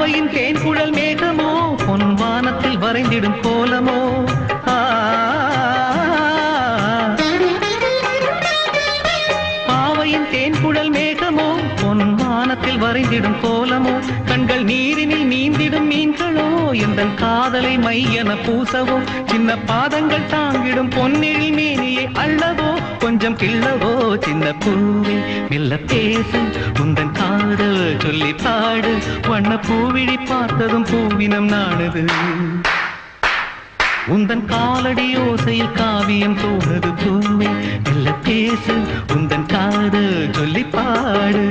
பாவையின் தேன்குழல் மேகமோ பொன் வானத்தில் வரைந்திடும் கோலமோ பாவையின் தேன்குழல் மேகமோ பொன் வானத்தில் வரைந்திடும் கோலமோ கண்கள் நீரினில் நீந்திடும் மீன்களோ எந்தன் காதலை மையென பூசவோ சின்ன பாதங்கள் தாங்கிடும் பொன்னிழில் மேனியை அள்ளவோ கொஞ்சம் கிள்ளவோ சின்ன பூவே மெல்ல பேசு உந்தன் காதல் சொல்லி பாடு வண்ண பூவிழி பார்த்ததும் பூவினம் நாடுது உந்தன் காலடி ஓசையில் காவியம் தோணுது பூவே மெல்ல பேசு உந்தன் காதல் சொல்லி பாடு